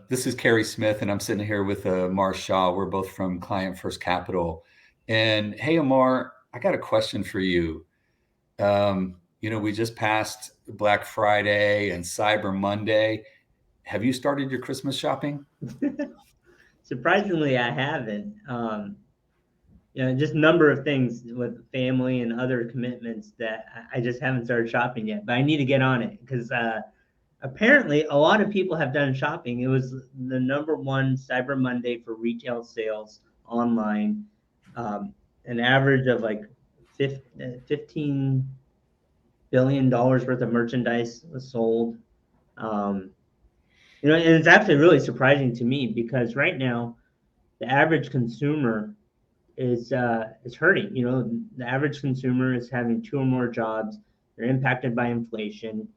This is Cary Smith, and I'm sitting here with Amar Shah. We're both from Client First Capital. And hey, Amar, I got a question for you. We just passed Black Friday and Cyber Monday. Have you started your Christmas shopping? Surprisingly, I haven't. Just a number of things with family and other commitments that I just haven't started shopping yet. But I need to get on it because apparently a lot of people have done shopping. It was the number one Cyber Monday for retail sales online. An average of like $15 billion worth of merchandise was sold. Um, and it's actually really surprising to me because right now the average consumer is hurting. The average consumer is having two or more jobs. They're impacted by inflation,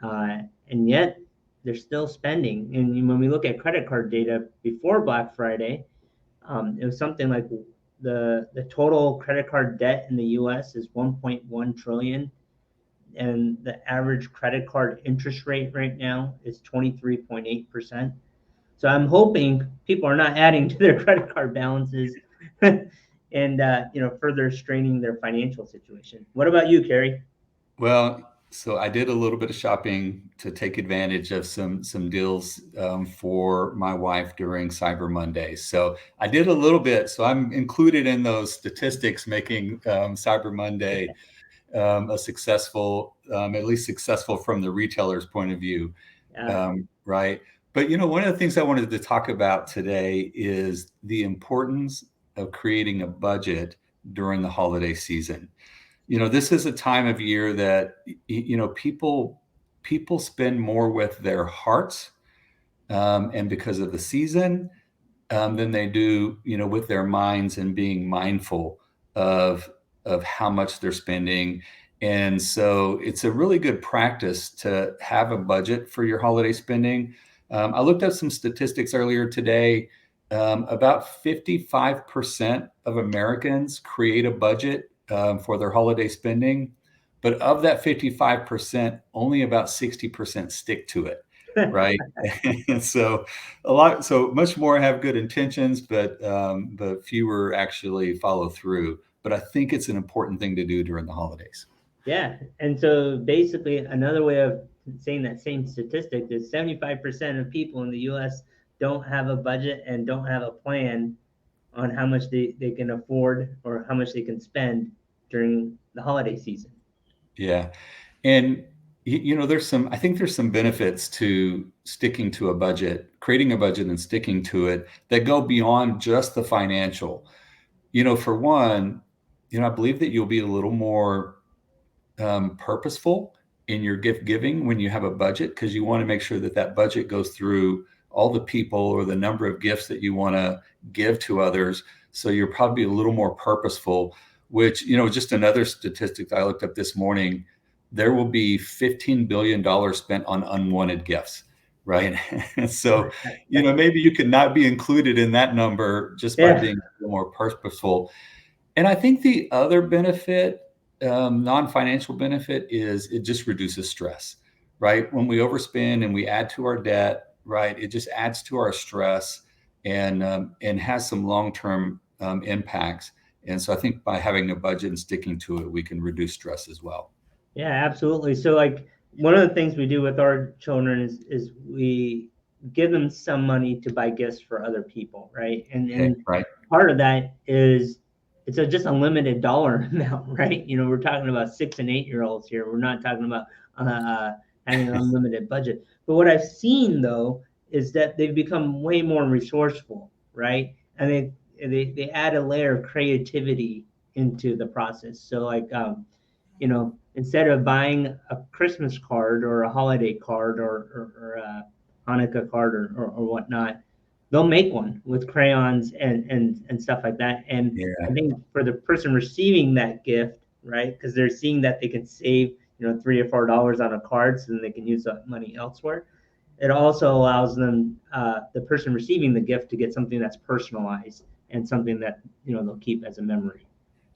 and yet they're still spending. And when we look at credit card data before Black Friday, it was something like the total credit card debt in the U.S. is 1.1 trillion, and the average credit card interest rate right now is 23.8%. So I'm hoping people are not adding to their credit card balances and further straining their financial situation. What about you, Cary? Well, so I did a little bit of shopping to take advantage of some deals for my wife during Cyber Monday. So I did a little bit. So I'm included in those statistics, making Cyber Monday a successful, at least successful from the retailer's point of view, Uh, right? But one of the things I wanted to talk about today is the importance of creating a budget during the holiday season. This is a time of year that people spend more with their hearts, and because of the season, than they do with their minds and being mindful of how much they're spending. And so it's a really good practice to have a budget for your holiday spending. I looked up some statistics earlier today. About 55% of Americans create a budget for their holiday spending, but of that 55%, only about 60% stick to it, right? And so much more have good intentions, but fewer actually follow through. But I think it's an important thing to do during the holidays. yeah, and so basically, another way of saying that same statistic is 75% of people in the U.S. don't have a budget and don't have a plan on how much they can afford or how much they can spend during the holiday season. Yeah. And I think there's some benefits to sticking to a budget, creating a budget and sticking to it that go beyond just the financial. For one, I believe that you'll be a little more purposeful in your gift giving when you have a budget, because you want to make sure that that budget goes through all the people or the number of gifts that you want to give to others. So you're probably a little more purposeful, which, just another statistic that I looked up this morning, there will be $15 billion spent on unwanted gifts. Right. And so, maybe you could not be included in that number just by Yeah, being a little more purposeful. And I think the other benefit, non-financial benefit, is it just reduces stress, right? When we overspend and we add to our debt, right, it just adds to our stress and has some long-term impacts. And so I think by having a budget and sticking to it, we can reduce stress as well. yeah, absolutely. So like one of the things we do with our children is we give them some money to buy gifts for other people, right? And Okay, and right? part of that is it's just a limited dollar amount, right? We're talking about 6 and 8 year olds here. We're not talking about having an unlimited budget. But what I've seen though is that they've become way more resourceful, right? And they add a layer of creativity into the process. So like instead of buying a Christmas card or a holiday card or a Hanukkah card or whatnot, they'll make one with crayons and stuff like that. And Yeah. I think for the person receiving that gift, right, because they're seeing that they can save, $3 or $4 on a card, so then they can use that money elsewhere. It also allows them, the person receiving the gift, to get something that's personalized and something that they'll keep as a memory.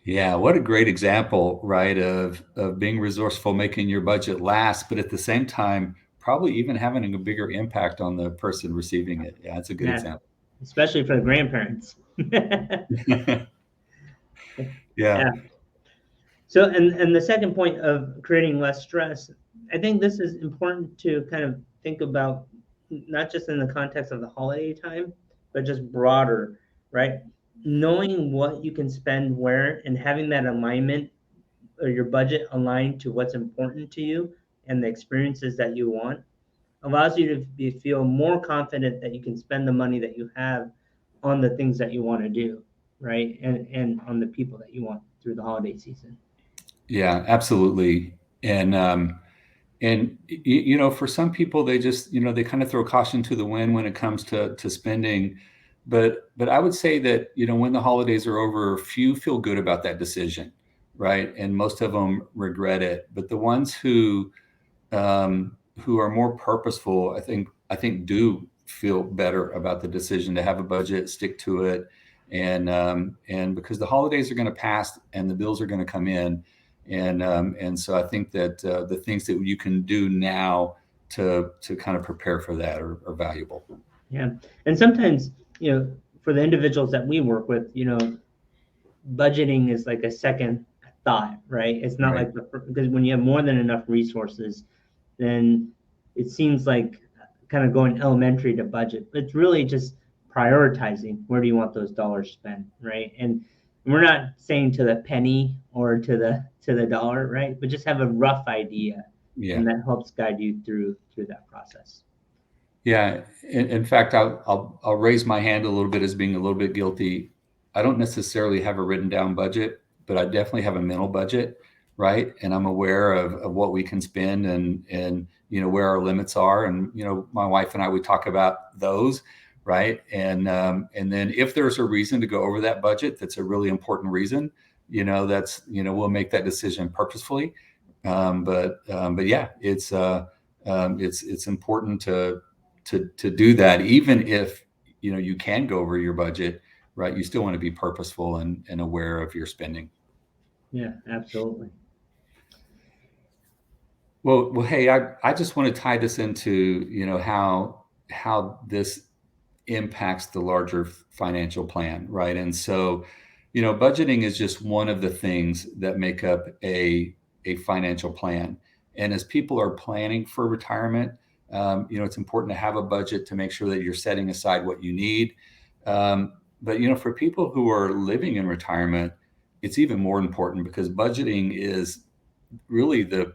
Yeah, what a great example, right, of being resourceful, making your budget last, but at the same time probably even having a bigger impact on the person receiving it. Yeah, that's a good Yeah, example. especially for the grandparents. Yeah. Yeah. So, and the second point of creating less stress, I think this is important to kind of think about, not just in the context of the holiday time, but just broader, right? Knowing what you can spend where and having that alignment or your budget aligned to what's important to you and the experiences that you want allows you to feel more confident that you can spend the money that you have on the things that you want to do, right? And on the people that you want through the holiday season. Yeah, absolutely. And you know, for some people, they just, you know, they kind of throw caution to the wind when it comes to spending. But I would say that, you know, when the holidays are over, few feel good about that decision, right? And most of them regret it. But the ones who are more purposeful, I think do feel better about the decision to have a budget, stick to it, and because the holidays are going to pass and the bills are going to come in, and so I think that the things that you can do now to kind of prepare for that are valuable. Yeah. And sometimes, for the individuals that we work with, budgeting is like a second thought, right? It's not Right. like because when you have more than enough resources, then it seems like kind of going elementary to budget. But it's really just prioritizing where do you want those dollars spent, right? And we're not saying to the penny or to the dollar, right? But just have a rough idea, Yeah. and that helps guide you through that process. Yeah, in fact, I'll raise my hand a little bit as being a little bit guilty. I don't necessarily have a written down budget, but I definitely have a mental budget, right? And I'm aware of what we can spend and you know where our limits are. And you know, my wife and I we talk about those, right? And then if there's a reason to go over that budget, that's a really important reason. You know, that's you know we'll make that decision purposefully. But yeah, it's important to do that, even if you know you can go over your budget, right? You still want to be purposeful and aware of your spending. Yeah, absolutely. Well, hey, I just want to tie this into you know how this impacts the larger financial plan, right? And so, you know, budgeting is just one of the things that make up a financial plan. And as people are planning for retirement, you know, it's important to have a budget to make sure that you're setting aside what you need. But you know, for people who are living in retirement, it's even more important because budgeting is really the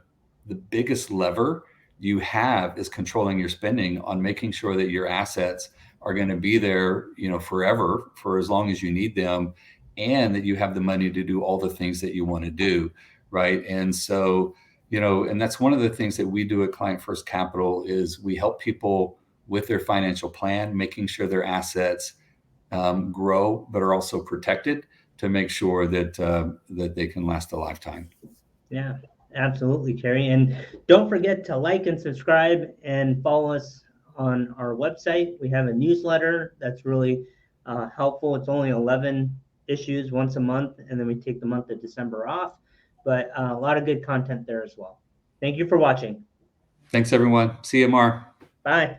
biggest lever you have is controlling your spending on making sure that your assets are going to be there, you know, forever for as long as you need them, and that you have the money to do all the things that you want to do, right? And so, you know, and that's one of the things that we do at Client First Capital is we help people with their financial plan, making sure their assets grow but are also protected to make sure that they can last a lifetime. Yeah, absolutely, Cary. And don't forget to like and subscribe and follow us on our website. We have a newsletter that's really helpful. It's only 11 issues once a month, and then we take the month of December off. But a lot of good content there as well. Thank you for watching. Thanks, everyone. See you, Mar. Bye.